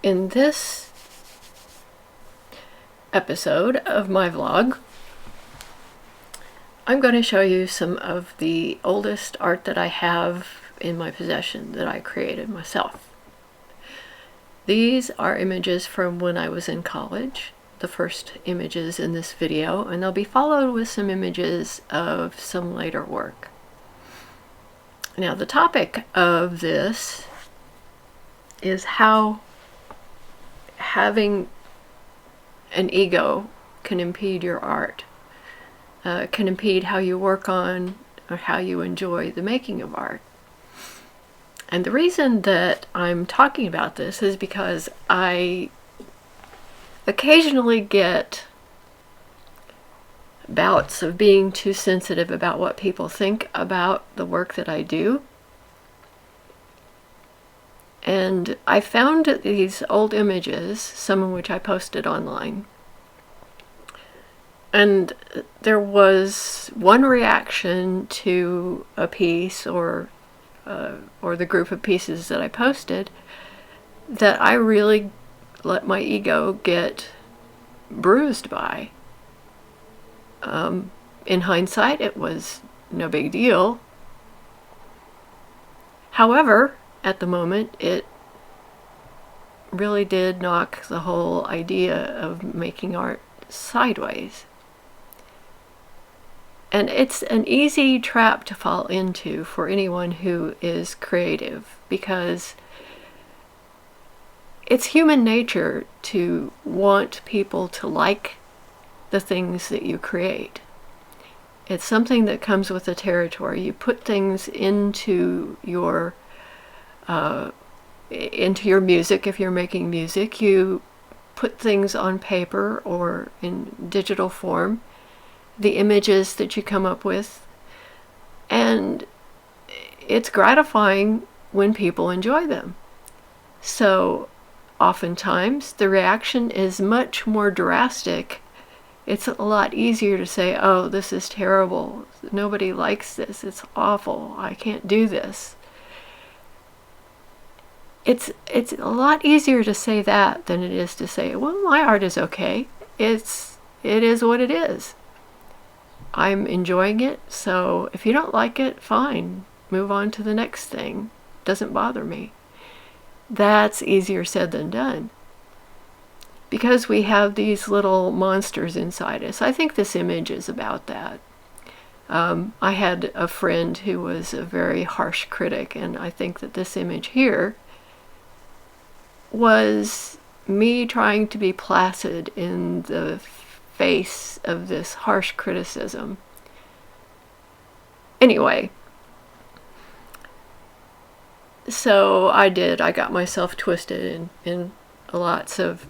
In this episode of my vlog, I'm going to show you some of the oldest art that I have in my possession that I created myself. These are images from when I was in college, the first images in this video, and they'll be followed with some images of some later work. Now, the topic of this is how having an ego can impede your art, can impede how you work on or how you enjoy the making of art. And the reason that I'm talking about this is because I occasionally get bouts of being too sensitive about what people think about the work that I do. And I found these old images, some of which I posted online. And there was one reaction to a piece or the group of pieces that I posted that I really let my ego get bruised by. In hindsight, it was no big deal. However, at the moment, it really did knock the whole idea of making art sideways. And it's an easy trap to fall into for anyone who is creative, because it's human nature to want people to like the things that you create. It's something that comes with the territory. You put things into your music. If you're making music, you put things on paper or in digital form, the images that you come up with, and it's gratifying when people enjoy them. So oftentimes the reaction is much more drastic. It's a lot easier to say, oh, this is terrible, nobody likes this, it's awful, I can't do this. It's a lot easier to say that than it is to say, well, my art is okay. It is what it is. I'm enjoying it, so if you don't like it, fine. Move on to the next thing. Doesn't bother me. That's easier said than done, because we have these little monsters inside us. I think this image is about that. I had a friend who was a very harsh critic, and I think that this image here was me trying to be placid in the face of this harsh criticism. Anyway, so I got myself twisted in lots of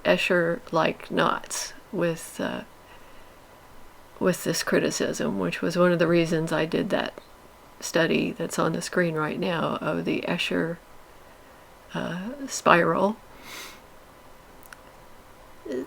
Escher-like knots with this criticism, which was one of the reasons I did that study that's on the screen right now of the Escher spiral.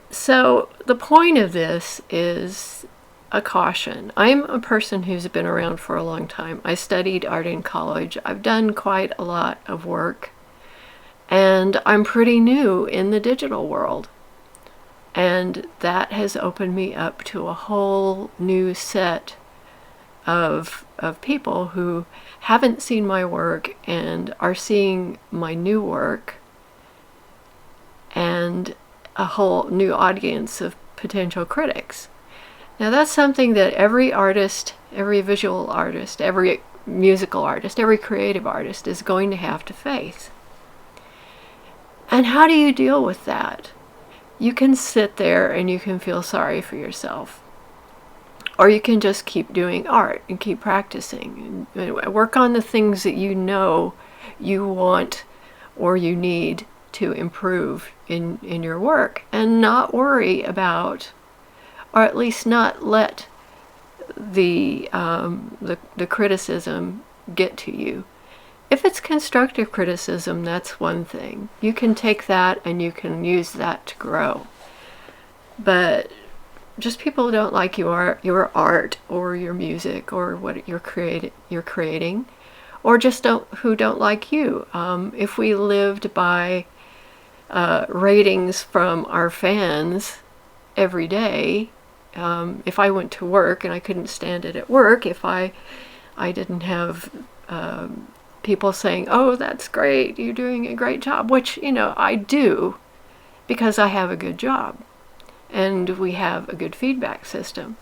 So the point of this is a caution. I'm a person who's been around for a long time. I studied art in college. I've done quite a lot of work, and I'm pretty new in the digital world. And that has opened me up to a whole new set of people who haven't seen my work and are seeing my new work, and a whole new audience of potential critics. Now, that's something that every artist, every visual artist, every musical artist, every creative artist is going to have to face. And how do you deal with that? You can sit there and you can feel sorry for yourself, or you can just keep doing art and keep practicing and work on the things that you know you want or you need to improve in your work, and not worry about, or at least not let the criticism get to you. If it's constructive criticism, that's one thing. You can take that and you can use that to grow. But just people who don't like your art or your music or what you're creating, or just who don't like you. If we lived by ratings from our fans every day. If I went to work and I couldn't stand it at work, if I didn't have people saying, "Oh, that's great, you're doing a great job," which, I do because I have a good job and we have a good feedback system.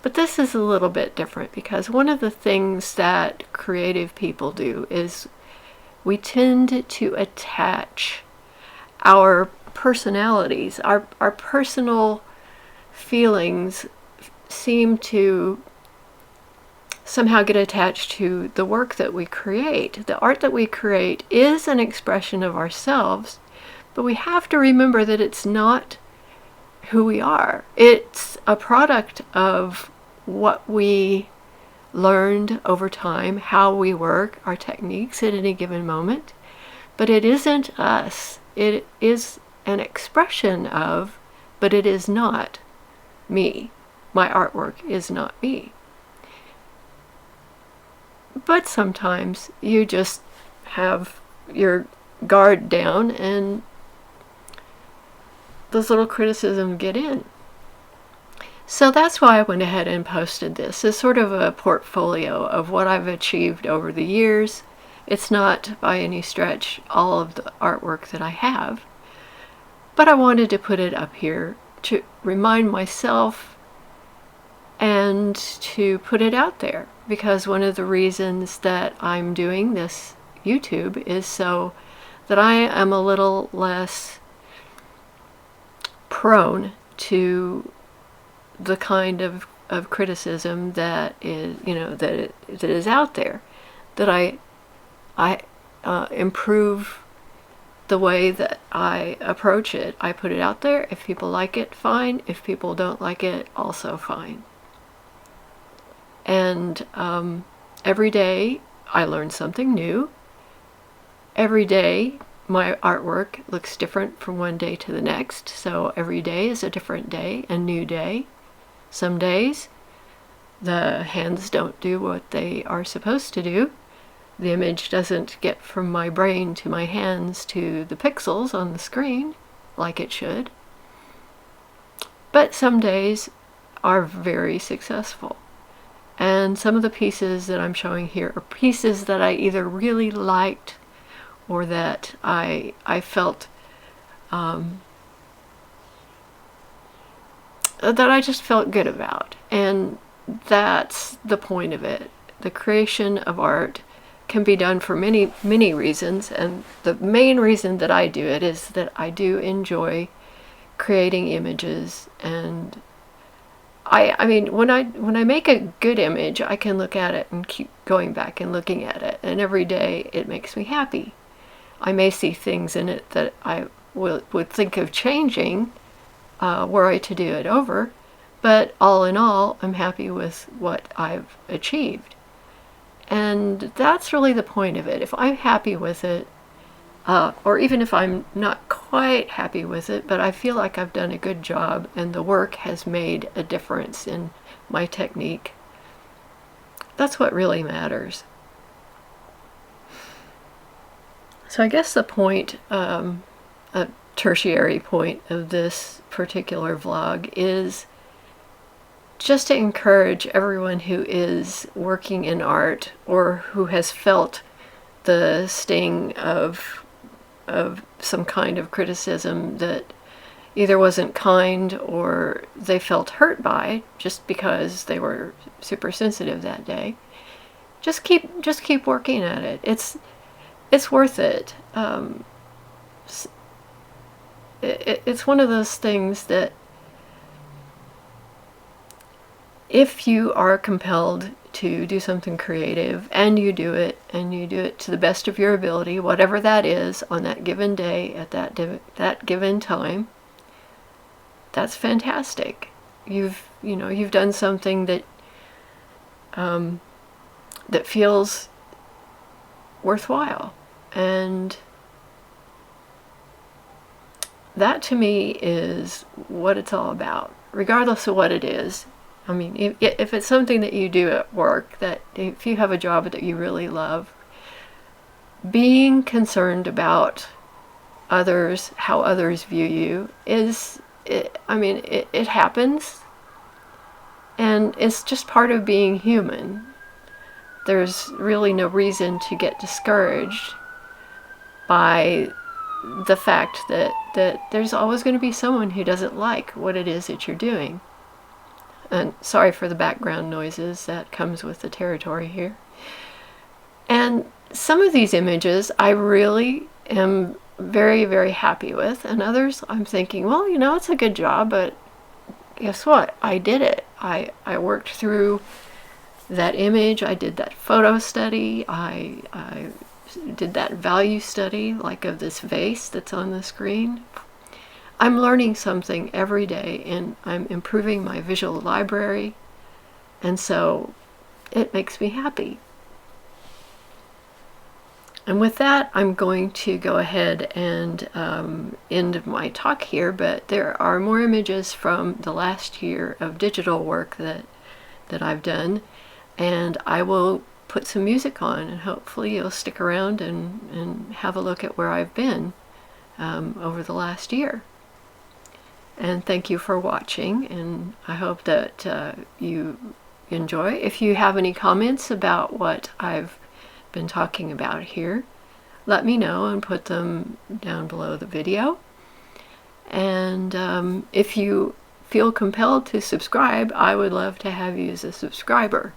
But this is a little bit different because one of the things that creative people do is we tend to attach our personalities, our personal feelings seem to somehow get attached to the work that we create. The art that we create is an expression of ourselves, but we have to remember that it's not who we are. It's a product of what we learned over time, how we work, our techniques at any given moment, but it isn't us. It is an expression of, but it is not me. My artwork is not me. But sometimes you just have your guard down and those little criticisms get in. So that's why I went ahead and posted this as sort of a portfolio of what I've achieved over the years. It's not by any stretch all of the artwork that I have, but I wanted to put it up here to remind myself and to put it out there, because one of the reasons that I'm doing this YouTube is so that I am a little less prone to the kind of criticism that is, that is out there, that I improve the way that I approach it. I put it out there. If people like it, fine. If people don't like it, also fine. And every day I learn something new. Every day my artwork looks different from one day to the next. So every day is a different day, a new day. Some days the hands don't do what they are supposed to do. The image doesn't get from my brain to my hands to the pixels on the screen like it should. But some days are very successful. And some of the pieces that I'm showing here are pieces that I either really liked or that I felt that I just felt good about. And that's the point of it. The creation of art can be done for many, many reasons, and the main reason that I do it is that I do enjoy creating images. And I mean, when I make a good image, I can look at it and keep going back and looking at it, and every day it makes me happy. I may see things in it that I would think of changing were I to do it over, but all in all, I'm happy with what I've achieved. And that's really the point of it. If I'm happy with it, or even if I'm not quite happy with it, but I feel like I've done a good job and the work has made a difference in my technique, that's what really matters. So I guess the point, a tertiary point of this particular vlog is just to encourage everyone who is working in art or who has felt the sting of some kind of criticism that either wasn't kind or they felt hurt by just because they were super sensitive that day. Just keep working at it. It's worth it. It's one of those things that if you are compelled to do something creative and you do it to the best of your ability, whatever that is on that given day at that given time, that's fantastic. You've done something that that feels worthwhile, and that to me is what it's all about, regardless of what it is. I mean, if it's something that you do at work, that if you have a job that you really love, being concerned about others, how others view you it happens, and it's just part of being human. There's really no reason to get discouraged by the fact that there's always going to be someone who doesn't like what it is that you're doing. And sorry for the background noises, that comes with the territory here. And some of these images I really am very, very happy with, and others I'm thinking, well, it's a good job, but guess what? I did it. I worked through that image. I did that photo study. I did that value study, like of this vase that's on the screen. I'm learning something every day, and I'm improving my visual library, and so it makes me happy. And with that, I'm going to go ahead and end my talk here, but there are more images from the last year of digital work that I've done, and I will put some music on, and hopefully you'll stick around and have a look at where I've been over the last year. And thank you for watching, and I hope that you enjoy. If you have any comments about what I've been talking about here, let me know and put them down below the video. And if you feel compelled to subscribe, I would love to have you as a subscriber.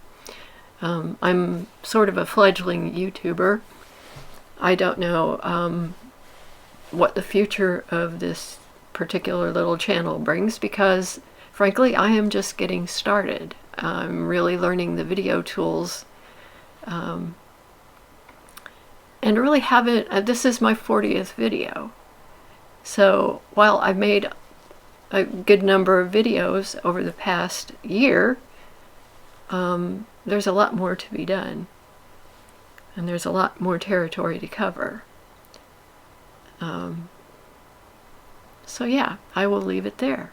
I'm sort of a fledgling YouTuber. I don't know what the future of this particular little channel brings, because frankly I am just getting started. I'm really learning the video tools, and really haven't, this is my 40th video, so while I've made a good number of videos over the past year, there's a lot more to be done, and there's a lot more territory to cover. So yeah, I will leave it there.